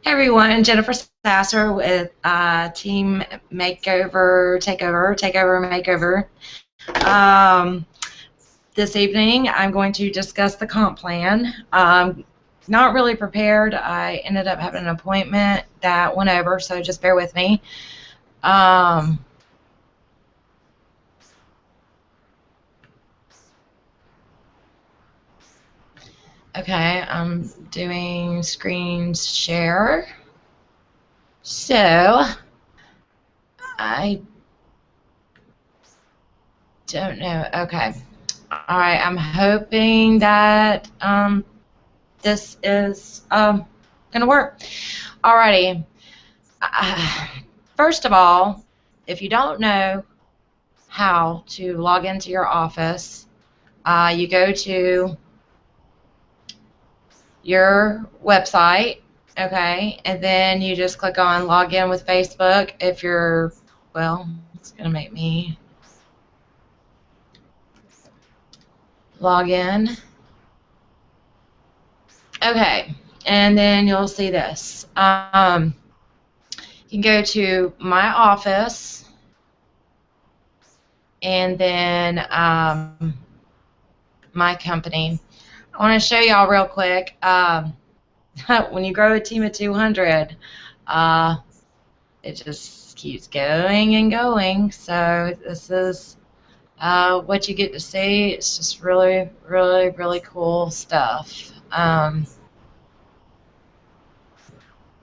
Hey everyone, Jennifer Sasser with Team Takeover. Um, this evening, I'm going to discuss the comp plan. Not really prepared. I ended up having an appointment that went over, so just bear with me. Um, okay, I'm doing screen share. So, I don't know. Okay. All right, I'm hoping that this is going to work. Alrighty. Uh, First of all, if you don't know how to log into your office, you go to your website, okay, and then you just click on log in with Facebook. If you're, well, it's going to make me log in. Okay, and then you'll see this. You can go to My Office, and then My Company. I want to show y'all real quick. When you grow a team of 200, it just keeps going and going. So this is what you get to see. It's just really, really, really cool stuff. All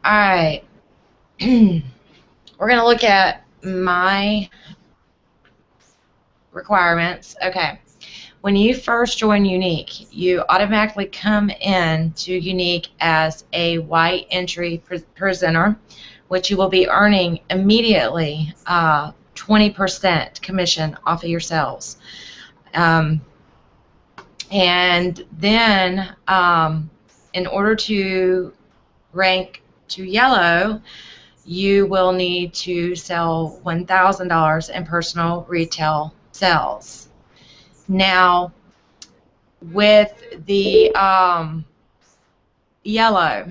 right. We're going to look at my requirements. Okay. When you first join Younique, you automatically come in to Younique as a white entry presenter, which you will be earning immediately 20% commission off of your sales. And then in order to rank to yellow, you will need to sell $1,000 in personal retail sales. Now, with the yellow,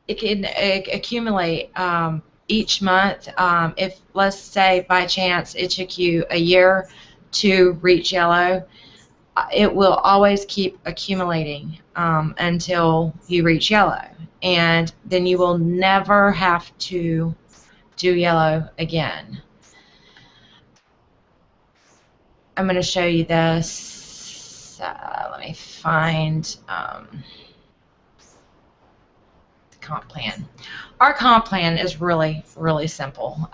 it can accumulate each month. If, let's say, by chance it took you a year to reach yellow, it will always keep accumulating until you reach yellow. And then you will never have to do yellow again. I'm going to show you this. Let me find the comp plan. Our comp plan is really, really simple.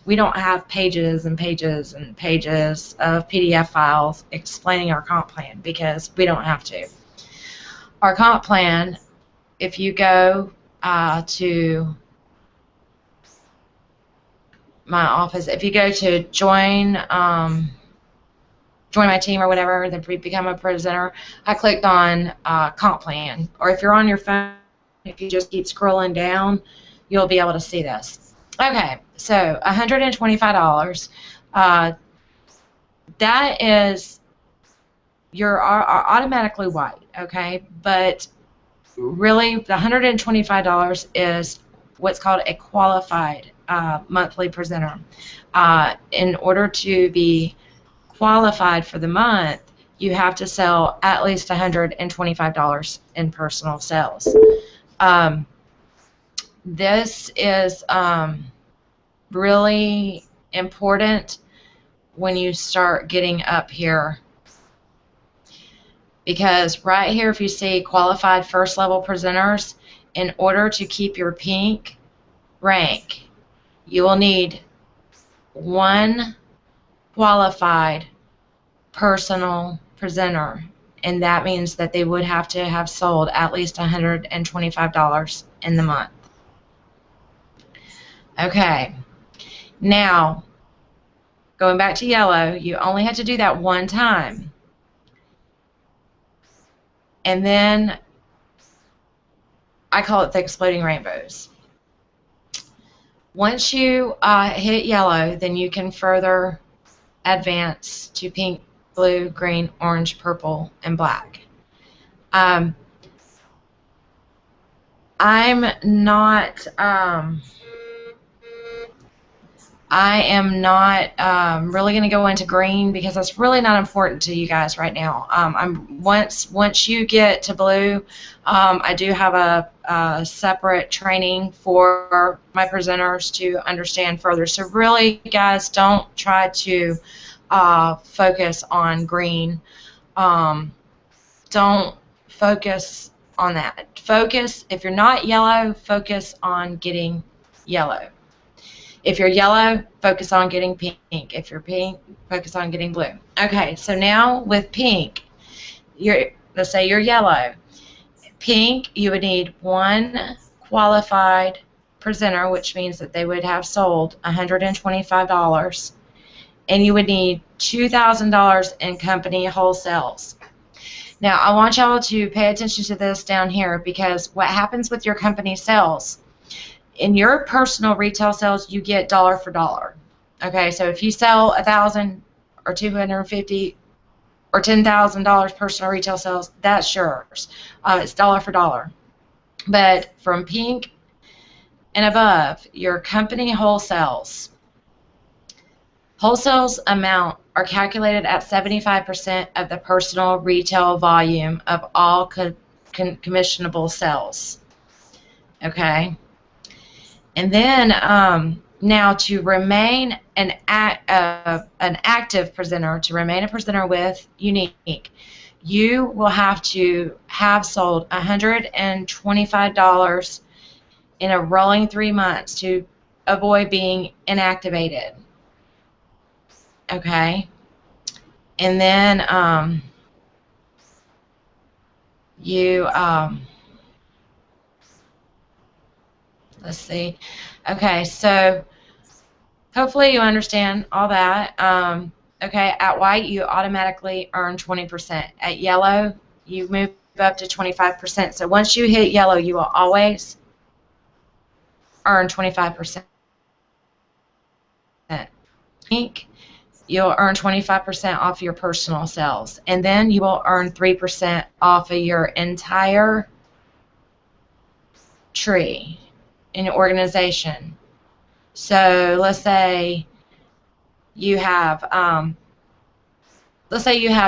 We don't have pages and pages and pages of PDF files explaining our comp plan because we don't have to. Our comp plan, if you go to my office, if you go to join my team or whatever, then become a presenter, I clicked on comp plan. Or if you're on your phone, if you just keep scrolling down, you'll be able to see this. Okay, so $125. That is, you're automatically white, okay? But really, the $125 is what's called a qualified monthly presenter. In order to be qualified for the month, you have to sell at least $125 in personal sales. This is really important when you start getting up here, because right here, if you see qualified first level presenters, in order to keep your pink rank, you will need one qualified personal presenter, and that means that they would have to have sold at least $125 in the month. Okay, now going back to yellow, you only had to do that one time, and then I call it the exploding rainbows. Once you hit yellow, then you can further advance to pink, blue, green, orange, purple, and black. I'm not, I am not really going to go into green because that's really not important to you guys right now. Once you get to blue, I do have a separate training for my presenters to understand further. So really, guys, don't try to focus on green. Don't focus on that. Focus, if you're not yellow, focus on getting yellow. If you're yellow, focus on getting pink. If you're pink, focus on getting blue. Okay, so now with pink, let's say you're yellow. Pink, you would need one qualified presenter, which means that they would have sold $125, and you would need $2,000 in company wholesales. Now, I want y'all to pay attention to this down here, because what happens with your company sales, in your personal retail sales, you get dollar for dollar. Okay, so if you sell 1,000 or 250 or $10,000 personal retail sales, that's yours. It's dollar for dollar. But from pink and above, your company wholesales amount are calculated at 75% of the personal retail volume of all commissionable sales. Okay. And then now to remain an active presenter, to remain a presenter with Younique, you will have to have sold $125 in a rolling 3 months to avoid being inactivated. Okay. And then let's see. Okay, so hopefully you understand all that. Okay, at white, you automatically earn 20%. At yellow, you move up to 25%. So once you hit yellow, you will always earn 25%. Pink, you'll earn 25% off your personal sales. And then you will earn 3% off of your entire tree in your organization. So let's say you have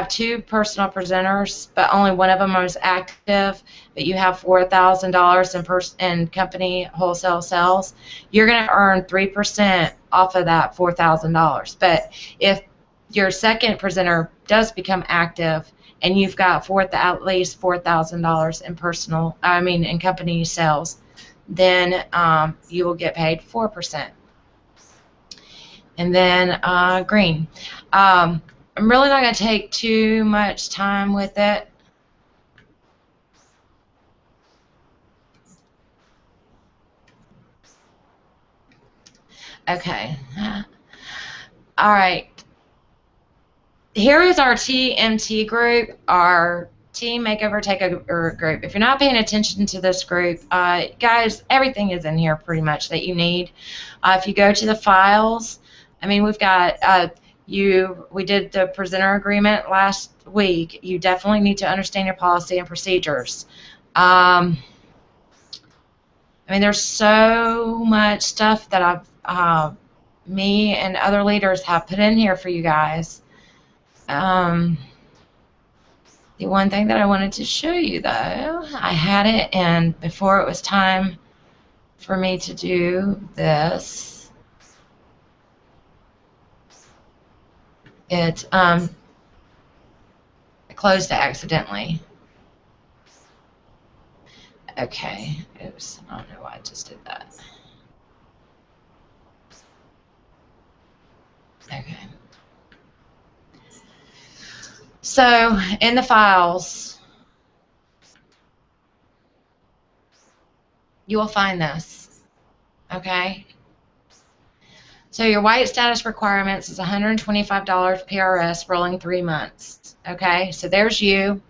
two personal presenters, but only one of them is active, but you have $4,000 in company wholesale sales. You're going to earn 3% off of that $4,000. But if your second presenter does become active and you've got at least $4,000 in company sales, then you will get paid 4%. And then green. I'm really not going to take too much time with it. Okay. All right. Here is our TMT group, our Team Makeover Takeover group. If you're not paying attention to this group, guys, everything is in here pretty much that you need. If you go to the files, we've got we did the presenter agreement last week. You definitely need to understand your policy and procedures. There's so much stuff that me and other leaders have put in here for you guys. The one thing that I wanted to show you, though, I had it, and before it was time for me to do this, I closed it accidentally. Okay, oops, I don't know why I just did that. Okay. So in the files, you will find this. Okay. So your white status requirements is $125 PRS rolling 3 months. Okay. So there's you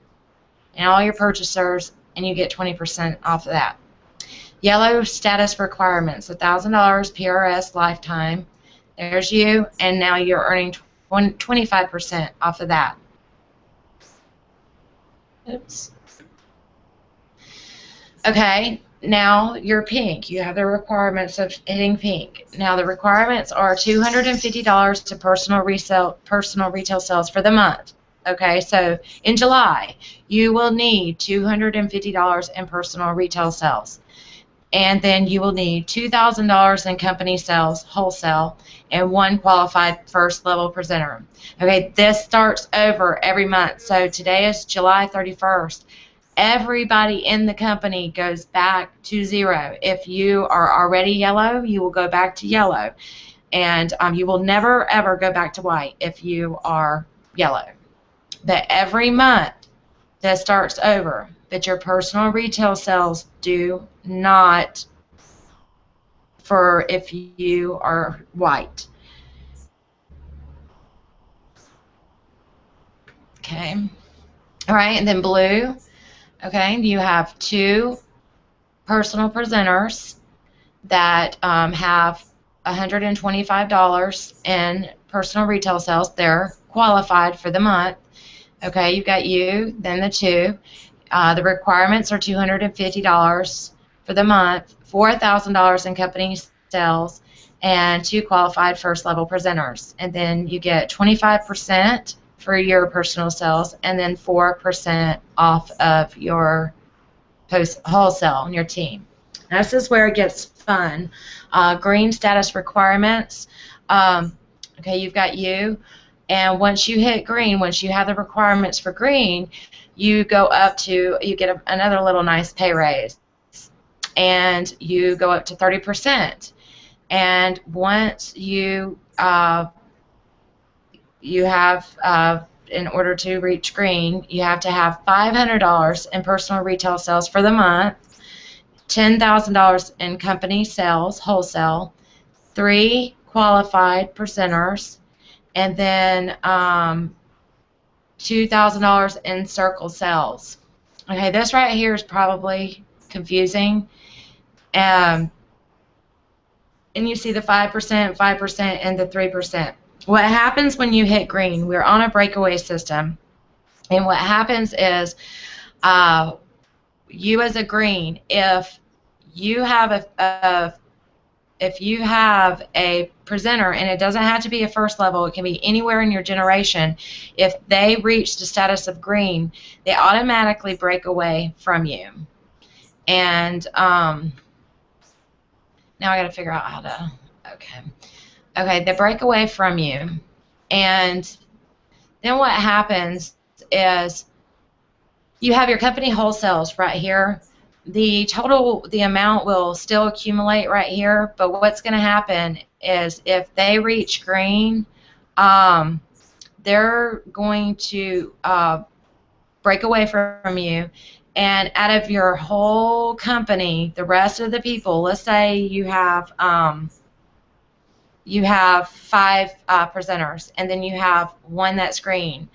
and all your purchasers, and you get 20% off of that. Yellow status requirements, $1,000 PRS lifetime. There's you, and now you're earning 25% off of that. Oops. Okay, Now you're pink. You have the requirements of hitting pink. Now the requirements are $250 to personal retail sales for the month. Okay, so in July, you will need $250 in personal retail sales. And then you will need $2,000 in company sales, wholesale, and one qualified first level presenter. Okay, this starts over every month. So today is July 31st. Everybody in the company goes back to zero. If you are already yellow, you will go back to yellow. And you will never, ever go back to white if you are yellow. But every month, that starts over. But your personal retail sales do not for if you are white. Okay. All right, and then blue. Okay, you have two personal presenters that have $125 in personal retail sales. They're qualified for the month. Okay, you've got you, then the two. The requirements are $250 for the month, $4,000 in company sales, and two qualified first level presenters. And then you get 25% for your personal sales, and then 4% off of your wholesale on your team. Now, this is where it gets fun. Green status requirements. Okay, you've got you. And once you hit green, once you have the requirements for green, you go up to, you get another little nice pay raise. And you go up to 30%. And once you have, in order to reach green, you have to have $500 in personal retail sales for the month, $10,000 in company sales, wholesale, 3 qualified presenters, and then $2,000 in circle sales. Okay, this right here is probably confusing. And you see the 5%, 5%, and the 3%. What happens when you hit green, we're on a breakaway system, and what happens is you as a green, if you have a presenter, and it doesn't have to be a first level, it can be anywhere in your generation, if they reach the status of green, they automatically break away from you. And now I got to figure out how to, okay, they break away from you, and then what happens is you have your company wholesales right here. The amount will still accumulate right here, but what's going to happen is if they reach green, they're going to break away from you, and out of your whole company, the rest of the people, let's say you have 5 presenters, and then you have one that's green,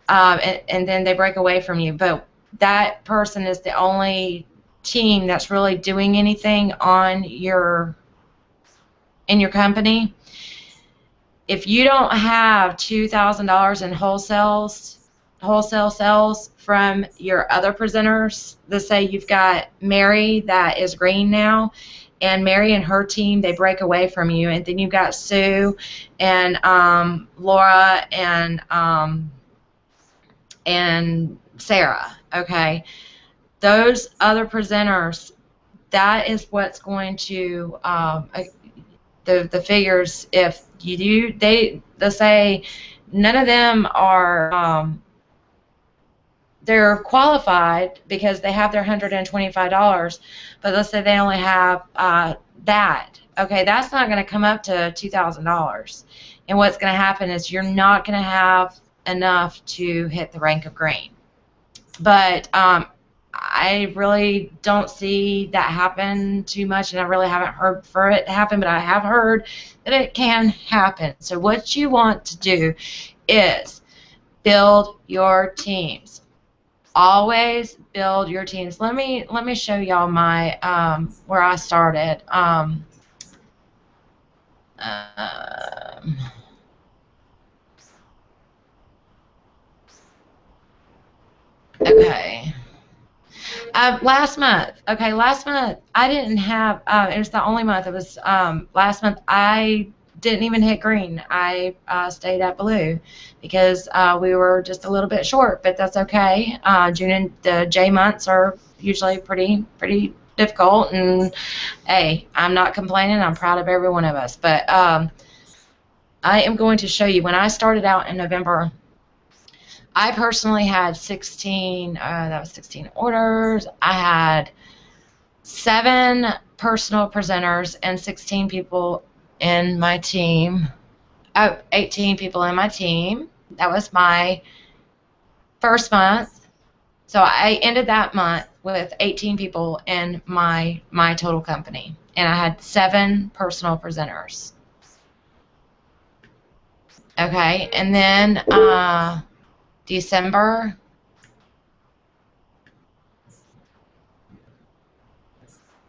and then they break away from you, but that person is the only team that's really doing anything in your company. If you don't have $2,000 in wholesale sales from your other presenters, let's say you've got Mary that is green now, and Mary and her team, they break away from you, and then you've got Sue and Laura and Sarah. Okay, those other presenters, that is what's going to the figures. If you do, let's say none of them are they're qualified because they have their $125, but let's say they only have that. Okay, that's not going to come up to $2,000, and what's going to happen is you're not going to have enough to hit the rank of green. But I really don't see that happen too much, and I really haven't heard for it to happen, but I have heard that it can happen. So what you want to do is build your teams. Always build your teams. Let me show y'all my where I started. Okay. Last month, okay, last month I didn't have. It was the only month. It was last month I didn't even hit green. I stayed at blue because we were just a little bit short, but that's okay. June and the J months are usually pretty difficult, and hey, I'm not complaining. I'm proud of every one of us. But I am going to show you when I started out in November. I personally had 16, that was 16 orders. I had 7 personal presenters and 16 people in my team. Oh, 18 people in my team. That was my first month. So I ended that month with 18 people in my total company. And I had 7 personal presenters. Okay, and then December,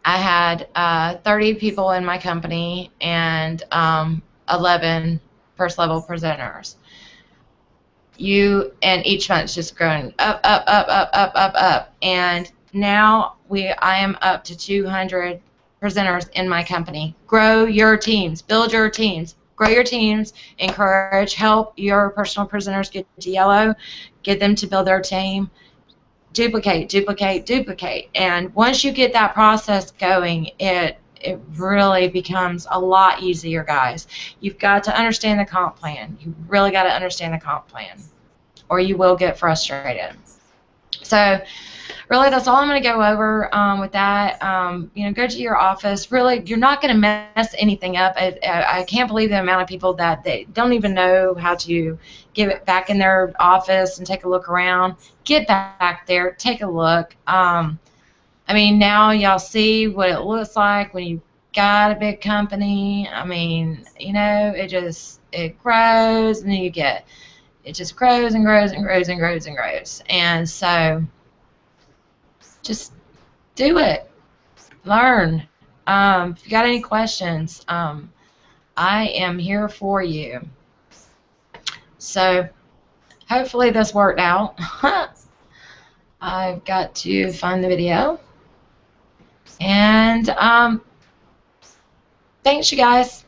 I had 30 people in my company and 11 first level presenters. And each month's just growing up, and now I am up to 200 presenters in my company. Grow your teams, build your teams, grow your teams, encourage, help your personal presenters get to yellow, get them to build their team. Duplicate, duplicate, duplicate. And once you get that process going, it really becomes a lot easier, guys. You've got to understand the comp plan. You really got to understand the comp plan, or you will get frustrated. So really, that's all I'm going to go over with that. Go to your office. Really, you're not going to mess anything up. I can't believe the amount of people that they don't even know how to give it back in their office and take a look around. Get back there, take a look. I mean, now y'all see what it looks like when you got a big company. I mean, it grows, and then it just grows and grows and grows and grows and grows. And so just do it. Learn. If you got any questions, I am here for you. So hopefully this worked out. I've got to find the video. And thanks, you guys.